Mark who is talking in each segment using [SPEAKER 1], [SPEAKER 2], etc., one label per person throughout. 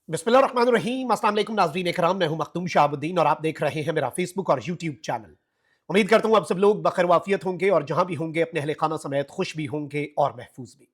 [SPEAKER 1] बिस्मिल्लाहिर्रहमानिर्रहीम। अस्सलाम वालेकुम नाज़रीन इकराम, मैं हूं मखदूम शाहबुद्दीन और आप देख रहे हैं मेरा फेसबुक और यूट्यूब चैनल। उम्मीद करता हूं आप सब लोग बखैर वाफियत होंगे और जहां भी होंगे अपने अहले खाना समेत खुश भी होंगे और महफूज भी।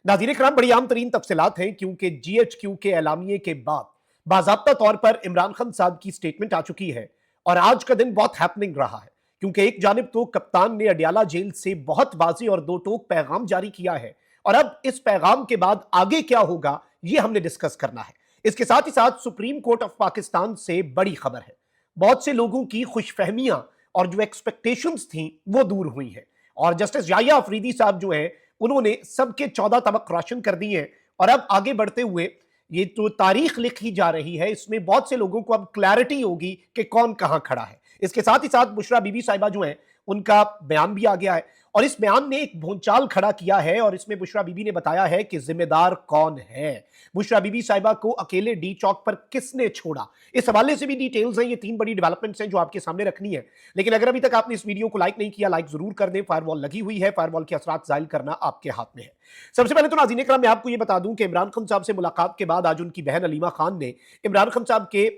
[SPEAKER 1] नाज़रीन इकराम, बड़ी आम तरीन तफसीलात हैं क्योंकि GHQ के एलामिये के बाद बाज़ाब्ता तौर पर इमरान खान साहब की स्टेटमेंट आ चुकी है और आज का दिन बहुत हैपनिंग रहा है क्योंकि एक जानिब तो कप्तान ने अडियाला जेल से बहुत वाज़ेह और दो टोक पैगाम जारी किया है और अब इस पैगाम के बाद आगे क्या होगा ये हमने डिस्कस करना है। इसके साथ ही साथ सुप्रीम कोर्ट ऑफ पाकिस्तान से बड़ी खबर है। बहुत से लोगों की खुशफहमियां और जो एक्सपेक्टेशंस थी वो दूर हुई हैं और जस्टिस याहिया अफरीदी साहब जो हैं उन्होंने सबके 14 तबक रोशन कर दिए हैं और अब आगे बढ़ते हुए ये जो तारीख लिखी जा रही है इसमें बहुत से लोगों को अब क्लैरिटी होगी कि कौन कहां खड़ा है। इसके साथ ही साथ बुशरा बीबी साहिबा जो हैं उनका बयान भी आ गया है और इस बयान ने एक भूचाल खड़ा किया है और इसमें बुशरा बीबी ने बताया है कि जिम्मेदार कौन है। बुशरा बीबी साहिबा को अकेले डी चौक पर किसने छोड़ा, इस हवाले से भी डिटेल्स हैं। ये 3 बड़ी डेवलपमेंट्स हैं जो आपके सामने रखनी है। लेकिन अगर अभी तक आपने इस वीडियो को लाइक नहीं किया, लाइक जरूर कर दें। फायरवॉल लगी हुई है, फायरवॉल के असरात जाहिल करना आपके हाथ में है। सबसे पहले तो नाज़रीन इकराम मैं आपको ये बता दूं कि इमरान खान साहब से मुलाकात के बाद आज उनकी बहन अलीमा खान ने इमरान खान साहब के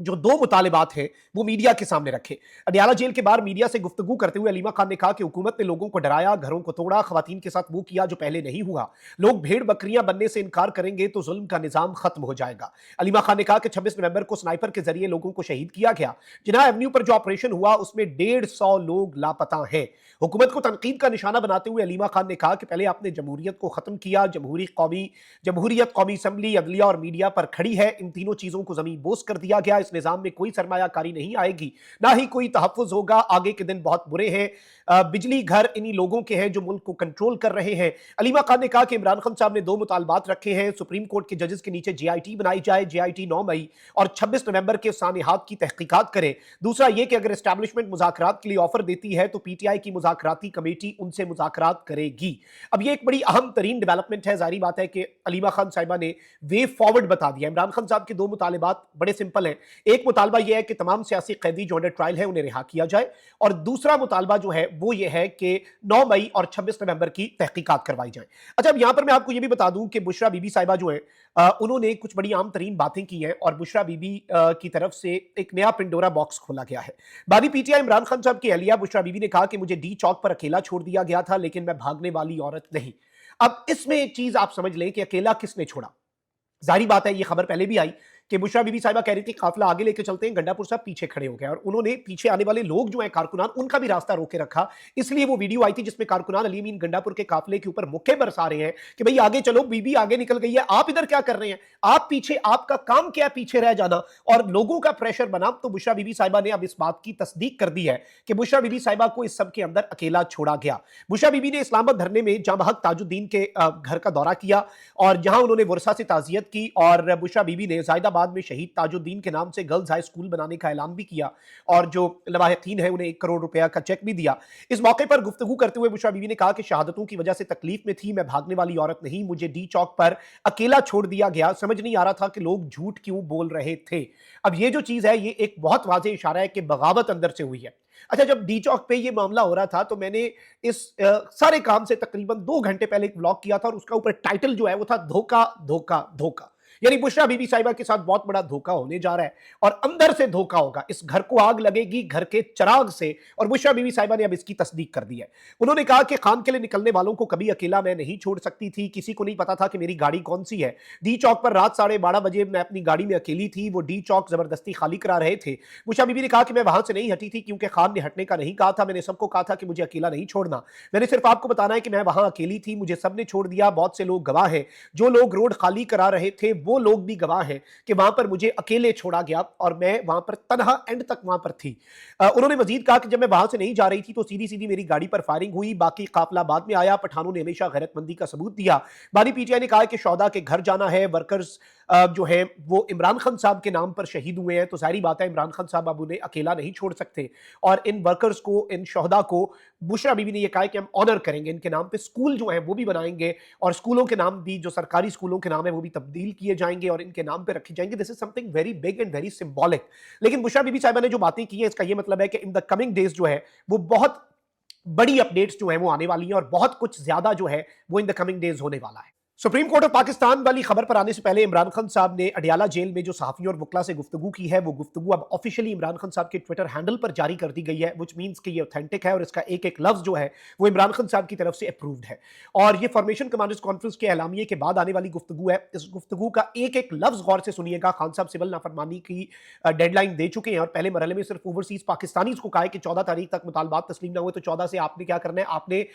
[SPEAKER 1] जो 2 मुतालिबात हैं वो मीडिया के सामने रखे। अडियाला जेल के बाहर मीडिया से गुफ्तगू करते हुए अलीमा खान ने कहा कि हुकूमत ने लोगों को डराया, घरों को तोड़ा, खवातीन के साथ वो किया जो पहले नहीं हुआ। लोग भेड़ बकरियां बनने से इनकार करेंगे तो जुल्म का निजाम खत्म हो जाएगा। अलीमा खान ने कहा कि 26 नवंबर को स्नाइपर के जरिए लोगों को शहीद किया गया। जिन्ना एवेन्यू पर जो ऑपरेशन हुआ उसमें 150 लोग लापता हैं। हुकूमत को तनकीद का निशाना बनाते हुए अलीमा खान ने कहा कि पहले आपने जमहूरियत को खत्म किया, जमहूरियत कौमी असम्बली, अदलिया और मीडिया पर खड़ी है। इन तीनों चीजों को जमीन बोस कर दिया गया। इस निजाम में कोई सरमायाकारी नहीं आएगी, ना ही कोई तहफ्फुज होगा। आगे के दिन बहुत बुरे हैं। बिजली घर इन्हीं लोगों के हैं जो मुल्क को कंट्रोल कर रहे हैं। अलीमा खान ने कहा कि इमरान खान साहब ने 2 मुतालबात रखे हैं। सुप्रीम कोर्ट के जजेस के नीचे JIT बनाई जाए, JIT 9 मई और 26 नवंबर के सानिहात की तहकीकात करे। दूसरा ये कि अगर एस्टैब्लिशमेंट मुज़ाकरात के लिए ऑफर देती है तो PTI की मुज़ाकराती कमेटी उनसे मुज़ाकरात करेगी। अब ये एक बड़ी अहम तरीन डेवलपमेंट है। जाहिर बात है कि अलीमा खान साहिबा ने वे फॉरवर्ड बता दिया। इमरान खान साहब के 2 मुतालबात बड़े सिंपल हैं। एक मुतालबा यह है कि तमाम सियासी कैदी जो अंडर ट्रायल है उन्हें रिहा किया जाए और दूसरा मुतालबा जो है वो ये है कि 9 मई और 26 नवंबर की तहकीकात करवाई जाए। अच्छा, अब यहां पर मैं आपको ये भी बता दूं कि बुशरा बीबी साहिबा जो है उन्होंने कुछ बड़ी आम तरीन बातें की हैं और बुशरा बीबी की तरफ से एक नया पिंडोरा बॉक्स खोला गया है। बानी PTI इमरान खान साहब की अहलिया बुशरा बीबी ने कहा कि मुझे डी चौक पर अकेला छोड़ दिया गया था लेकिन मैं भागने वाली औरत नहीं। अब इसमें एक चीज आप समझ लें कि अकेला किसने छोड़ा। जाहिर बात है ये खबर पहले भी आई कि बुशरा बीबी साहिबा कह रही थी काफिला आगे लेके चलते हैं, गंडापुर साहब पीछे खड़े हो गए और उन्होंने पीछे आने वाले लोग जो हैं कारकुनान उनका भी रास्ता रोके रखा। इसलिए वो वीडियो आई थी जिसमें कारकुनान अली अमीन गंडापुर के काफिले के ऊपर मुक्के बरसा रहे हैं कि भाई आगे चलो, बीबी आगे निकल गई है, आप इधर क्या कर रहे हैं, आप पीछे, आपका काम क्या है पीछे रह जाना। और लोगों का प्रेशर बना तो बुशरा बीबी साहिबा ने अब इस बात की तस्दीक कर दी है कि बुशरा बीबी साहिबा को इस सब के अंदर अकेला छोड़ा गया। बुशरा बीबी ने इस्लामाबाद धरने में जामा हक ताजुद्दीन के घर का दौरा किया और जहां उन्होंने वर्षा से ताजियत की और बुशरा बीबी ने जायदाबाद में शहीद ताजुद्दीन के नाम से गर्ल्स हाई स्कूल बनाने का ऐलान भी किया और जो लवाहिकीन है उन्हें 1 करोड़ रुपया का चेक भी दिया। इस मौके पर गुफ्तगू करते हुए बुशरा बीबी ने कहा कि शहादतों की वजह से तकलीफ में थी, मैं भागने वाली औरत नहीं, मुझे डी चौक पर अकेला छोड़ दिया गया, समझ नहीं आ रहा था कि लोग झूठ क्यों बोल रहे थे। अब ये जो चीज है ये एक बहुत वाज़ेह इशारा है कि बगावत अंदर से हुई है। अच्छा, जब डी चौक पे ये मामला हो रहा था तो मैंने इस सारे काम से तकरीबन 2 घंटे पहले एक व्लॉग किया था और उसका ऊपर टाइटल जो है वो था धोखा धोखा धोखा। यानी बुशरा बीबी साहिबा के साथ बहुत बड़ा धोखा होने जा रहा है और अंदर से धोखा होगा। इस घर को आग लगेगी घर के चिराग से और बुशरा बीबी साहिबा ने अब इसकी तस्दीक कर दी है। उन्होंने कहा कि खान के लिए निकलने वालों को कभी अकेला मैं नहीं छोड़ सकती थी, किसी को नहीं पता था कि मेरी गाड़ी कौन सी है। डी चौक पर रात 12:30 बजे मैं अपनी गाड़ी में अकेली थी, वो डी चौक जबरदस्ती खाली करा रहे थे। बुशरा बीबी ने कहा कि मैं वहां से नहीं हटी थी क्योंकि खान ने हटने का नहीं कहा था, मैंने सबको कहा था कि मुझे अकेला नहीं छोड़ना, मैंने सिर्फ आपको बताना है कि मैं वहां अकेली थी, मुझे सबने छोड़ दिया। बहुत से लोग गवाह हैं, जो लोग रोड खाली करा रहे थे वो लोग भी गवाह है कि वहां पर मुझे अकेले छोड़ा गया और मैं वहां पर तन्हा एंड तक वहां पर थी। उन्होंने मजीद कहा कि जब मैं वहां से नहीं जा रही थी तो सीधी सीधी मेरी गाड़ी पर फायरिंग हुई, बाकी काफिला बाद में आया। पठानों ने हमेशा गैरतमंदी का सबूत दिया। बानी PTI ने कहा कि शौहदा के घर जाना है, वर्कर्स जो है वो इमरान खान साहब के नाम पर शहीद हुए हैं तो सारी बात है इमरान खान साहब अब उन्हें अकेला नहीं छोड़ सकते और इन वर्कर्स को, इन शौहदा को बुशरा बीबी ने यह कहा कि हम ऑनर करेंगे, इनके नाम पे स्कूल जो है वो भी बनाएंगे और स्कूलों के नाम भी, जो सरकारी स्कूलों के नाम है वो भी तब्दील किए जाएंगे और इनके नाम पे रखे जाएंगे। This is something very big and very symbolic. लेकिन बुशरा बीबी साहिबा ने जो बातें की है इसका यह मतलब है कि इन द कमिंग डेज जो है वो बहुत बड़ी अपडेट्स जो है वो आने वाली हैं और बहुत कुछ ज्यादा जो है वो इन द कमिंग डेज होने वाला है। सुप्रीम कोर्ट ऑफ पाकिस्तान वाली खबर पर आने से पहले इमरान खान साहब ने अडियाला जेल में जो सहाफियों और वकला से गुफ्तगू की है, वो गुफ्तगू अब ऑफिशियली इमरान खान साहब के ट्विटर हैंडल पर जारी कर दी गई है, विच मींस कि ये ऑथेंटिक है और इसका एक एक लफ्ज जो है वो इमरान खान साहब की तरफ से अप्रूव्ड है। और ये फॉर्मेशन कमांडर्स कॉन्फ्रेंस के एलामिये के बाद आने वाली गुफ्तगू है। इस गुफ्तगू का एक एक लफ्ज गौर से सुनिएगा। खान साहब सिविल नाफरमानी की डेडलाइन दे चुके हैं और पहले मरहले में सिर्फ ओवरसीज पाकिस्तानी को कहा है कि 14 तारीख तक मुतालबात तस्लीम ना हुए तो 14 से आपने क्या करना है, आपने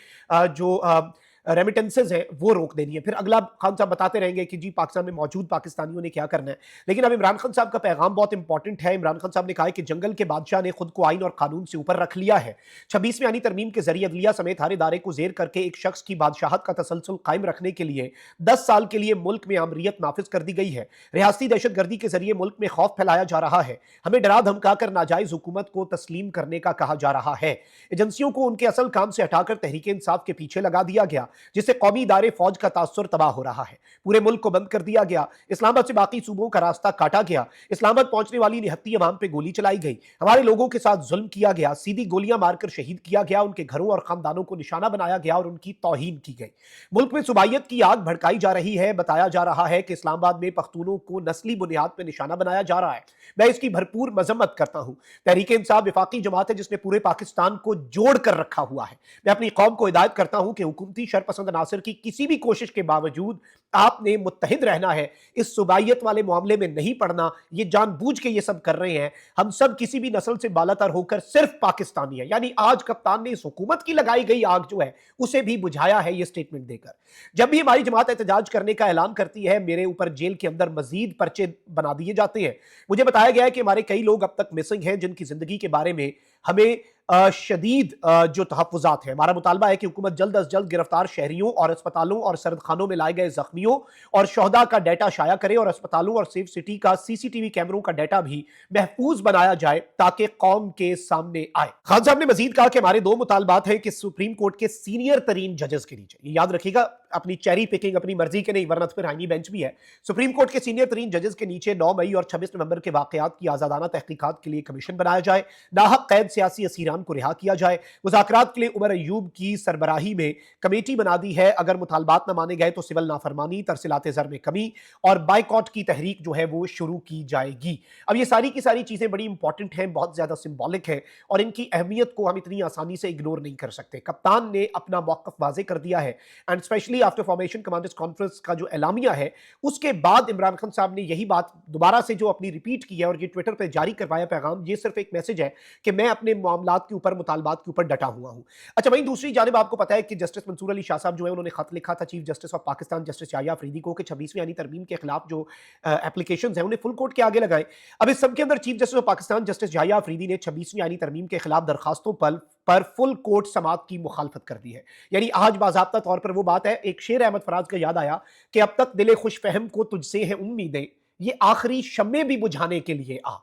[SPEAKER 1] जो रेमिटेंसेज है वो रोक देनी है। फिर अगला खान साहब बताते रहेंगे कि जी पाकिस्तान में मौजूद पाकिस्तानियों ने क्या करना है। लेकिन अब इमरान खान साहब का पैगाम बहुत इंपॉर्टेंट है। इमरान खान साहब ने कहा है कि जंगल के बादशाह ने खुद को आइन और कानून से ऊपर रख लिया है। 26वीं आनी तरमीम के जरिए अदलिया समेत हर इदारे को जेर करके एक शख्स की बादशाहत का तसलसल कायम रखने के लिए 10 साल के लिए मुल्क में आमरीत नाफिज कर दी गई है। रियासती दहशत गर्दी के जरिए मुल्क में खौफ फैलाया जा रहा है। हमें डरा धमका कर नाजायज हुकूमत को तस्लीम करने का कहा जा रहा है। एजेंसियों को उनके असल काम से हटाकर तहरीक इंसाफ के पीछे लगा दिया गया, जिससे कौमी इदारे फौज का तासुर तबाह हो रहा है। पूरे मुल्क को बंद कर दिया गया। इस्लामाबाद से बाकी सूबों का रास्ता काटा गया। इस्लामाबाद पहुंचने वाली निहत्ती अवाम पे गोली चलाई गई। हमारे लोगों के साथ जुल्म किया गया, सीधी गोलियां मारकर शहीद किया गया, उनके घरों और खानदानों को निशाना बनाया गया और उनकी तौहीन की गई। मुल्क में सुबाइयत की आग भड़काई जा रही है। बताया जा रहा है कि इस्लामाबाद में पख्तूनों को नस्ली बुनियाद पर निशाना बनाया जा रहा है। मैं इसकी भरपूर मजम्मत करता हूं। तहरीक इंसाफ विफाकी जमात है जिसने पूरे पाकिस्तान को जोड़ कर रखा हुआ है। मैं अपनी कौम को हिदायत करता हूं कि हुकूमती शरपसंद अनासर की किसी भी कोशिश के बावजूद आपने मुत्तहिद रहना है। इस सुबाइयत वाले मामले में नहीं पड़ना। ये जानबूझ के ये सब कर रहे हैं। हम सब किसी भी नस्ल से बालातर होकर सिर्फ पाकिस्तानी है। यानी आज कप्तान ने इस हुकूमत की लगाई गई आग जो है उसे भी बुझाया है ये स्टेटमेंट देकर। जब भी हमारी जमात एहतजाज करने का ऐलान करती है, मेरे ऊपर जेल के अंदर मजीद पर्चे बना दिए जाते हैं। मुझे बताया गया है कि हमारे कई लोग अब तक मिसिंग हैं जिनकी जिंदगी के बारे में हमें शदीद जो तहफ़्फ़ुज़ात है। हमारा मुतालबा है कि हुकूमत जल्द अज जल्द गिरफ्तार शहरियों और अस्पतालों और सरदखानों में लाए गए जख्मियों और शहदा का डाटा शाया करे और अस्पतालों और सेफ सिटी का सीसीटीवी कैमरों का डाटा भी महफूज बनाया जाए ताकि कौम के सामने आए। खान साहब ने मजीद कहा कि हमारे दो मुतालबात हैं कि सुप्रीम कोर्ट के सीनियर तरीन जजेस के नीचे, ये याद रखिएगा, अपनी चेरी पिकिंग अपनी मर्जी के नहीं, वरना फिर आईनी बेंच भी है। सुप्रीम कोर्ट के सीनियर तरीन जजेस के नीचे 9 मई और 26 नवंबर के वाकयात की आजादाना तहकीकात के लिए कमीशन बनाया जाए। नाहक कैद सियासी असीरान को रिहा किया जाए। मुज़ाकरात के लिए उमर अयूब की सरबराही में कमेटी बना दी है। अगर मुतालबात न माने गए तो सिविल नाफरमानी, तरसीलात ज़र में कमी और बाइकॉट की तहरीक जो है वो शुरू की जाएगी। अब ये सारी की सारी चीजें बड़ी इंपॉर्टेंट हैं, बहुत ज्यादा सिंबॉलिक है और इनकी अहमियत को हम इतनी आसानी से इग्नोर नहीं कर सकते। कप्तान ने अपना मौक़िफ़ वाज़े कर दिया है and specially after formation commanders conference का जो एलामिया है उसके बाद इमरान खान साहब ने यही बात दोबारा से जो अपनी रिपीट की है और ये ट्विटर पर जारी करवाया पैगाम, ये सिर्फ एक मैसेज है कि मैं अपने मामलात के ऊपर, मुतालबात के ऊपर डटा हुआ हूं। अच्छा, वहीं दूसरी जानिब आपको पता है कि जस्टिस मंसूर अली शाह साहब जो है उन्होंने खत लिखा था chief justice of Pakistan justice Yahya Afridi को कि 26वीं यानी तरमीम के खिलाफ जो एप्लीकेशंस हैं उन्हें फुल कोर्ट के आगे लगाएं। अब इस सब के अंदर chief justice of Pakistan justice Yahya Afridi ने 26वीं यानी तरमीम के खिलाफ दरखास्तों पर फुल कोर्ट समाअत की मुखालफत कर दी है। यानी आज बाज़ाब्ता तौर पर वो बात है, एक शेर अहमद फराज का याद आया कि अब तक दिले खुश फहम को तुझसे है उम्मीदें, ये आखिरी शम्मे भी बुझाने के लिए आ।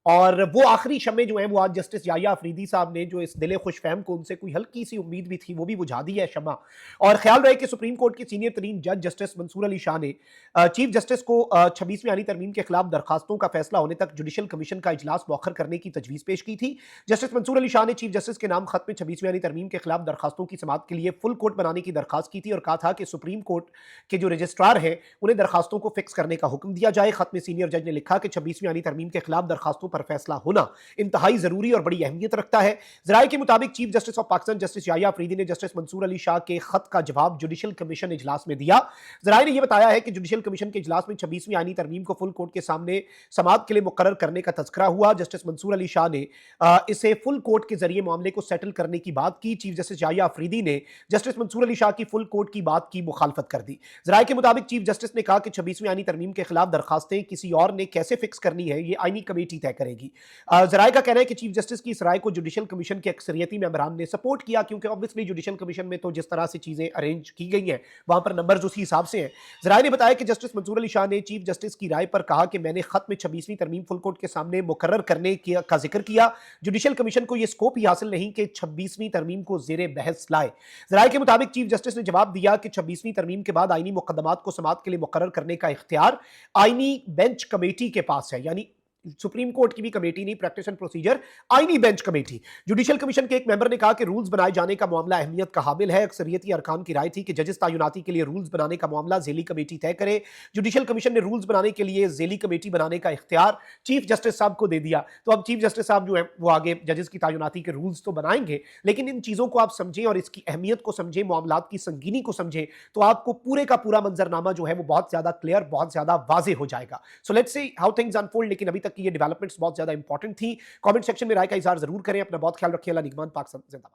[SPEAKER 1] और वो आखिरी शम्मे जो है वो आज जस्टिस याहिया अफरीदी साहब ने, जो इस दिले खुशफहम को उनसे कोई हल्की सी उम्मीद भी थी वो भी बुझा दी है शम्मा। और ख्याल रहे कि सुप्रीम कोर्ट के सीनियर तरीन जज जस्टिस मंसूर अली शाह ने चीफ जस्टिस को 26वीं यानी तरमीम के खिलाफ दरखास्तों का फैसला होने तक जुडिशल कमीशन का इजलास मौखर करने की तजवीज़ पेश की थी। जस्टिस मंसूर अली शाह ने चीफ जस्टिस के नाम खत में 26वीं यानी तरमीम के खिलाफ दरखास्तों की समाअत के लिए फुल कोर्ट बनाने की दरखास्त की थी और कहा था कि सुप्रीम कोर्ट के जो रजिस्ट्रार हैं उन्हें दरखास्तों को फिक्स करने का हुक्म दिया जाए। खत में सीनियर जज ने लिखा कि 26वीं यानी तरमीम के खिलाफ दरखास्तों पर फैसला होना इंतहाई जरूरी और बड़ी अहमियत रखता है। ज़राए के मुताबिक chief justice of Pakistan justice Yahya Afridi ने जस्टिस मंसूर अली शाह के खत का जवाब जुडिशल कमीशन इजलास में दिया। ज़राए ने यह बताया है कि जुडिशल कमीशन के इजलास में 26वीं आईनी तरमीम को फुल कोर्ट के सामने समाअत के लिए मुकर्रर करने का तज़किरा हुआ। जस्टिस मंसूर अली शाह ने इसे फुल कोर्ट के जरिए मामले को सेटल करने की बात की। चीफ जस्टिस याहिया अफरीदी ने जस्टिस मंसूर अली शाह की फुल कोर्ट की बात की मुखालफत कर दी। ज़राए के मुताबिक चीफ जस्टिस ने कहा कि 26वीं आईनी तरमीम के खिलाफ दरखास्तें किसी और ने कैसे फिक्स करनी है ये आईनी कमेटी तय करेगी। ज़राए का कहना है कि चीफ जस्टिस की इस राय को जुडिशल कमीशन के अक्सरियती मेंबरान ने सपोर्ट किया, क्योंकि ऑब्वियसली जुडिशल कमीशन में तो जिस तरह से चीजें अरेंज की गई हैं वहां पर नंबर्स उसी हिसाब से हैं। ज़राए ने बताया कि जस्टिस मंसूर अली शाह ने चीफ जस्टिस की राय पर कहा कि मैंने खत में 26वीं तरमीम फुल कोर्ट के सामने मुकर्रर करने का जिक्र किया। जुडिशल कमीशन को यह स्कोप ही हासिल नहीं कि 26वीं तरमीम को ज़ेरे बहस लाए। ज़राए के मुताबिक चीफ जस्टिस ने जवाब दिया कि 26वीं तरमीम के बाद आईनी मुकदमात को समाअत के लिए मुकर्रर करने का इख्तियार आईनी बेंच कमेटी के पास है। यानी सुप्रीम कोर्ट की भी कमेटी नहीं, प्रैक्टिस एंड प्रोसीजर आईनी बेंच कमेटी। जुडिशियल कमीशन के एक मेंबर ने कहा कि रूल्स बनाए जाने का मामला अहमियत का हामिल है। अक्सरियती अरकान की राय थी कि जजेस तायुनाती के लिए रूल्स बनाने का मामला झेली कमेटी तय करे। जुडिशियल कमीशन ने रूल्स बनाने के लिए झेली कमेटी बनाने का इख्तियार चीफ जस्टिस साहब को दे दिया। तो अब चीफ जस्टिस साहब जो है वो आगे जजेस की तायुनाती के रूल्स तो बनाएंगे, लेकिन इन चीजों को आप समझें और इसकी अहमियत को समझें, मामलात की संगीनी को समझें, तो आपको पूरे का पूरा मंजरनामा जो है वो बहुत ज्यादा क्लियर, बहुत ज्यादा वाजे हो जाएगा। So let's see how things unfold. लेकिन अभी तक की ये डेवलपमेंट्स बहुत ज्यादा इंपॉर्टेंट थी। कमेंट सेक्शन में राय का इजहार जरूर करें। अपना बहुत ख्याल रखिए। अल्लाह निगमान, पाक जिंदाबाद।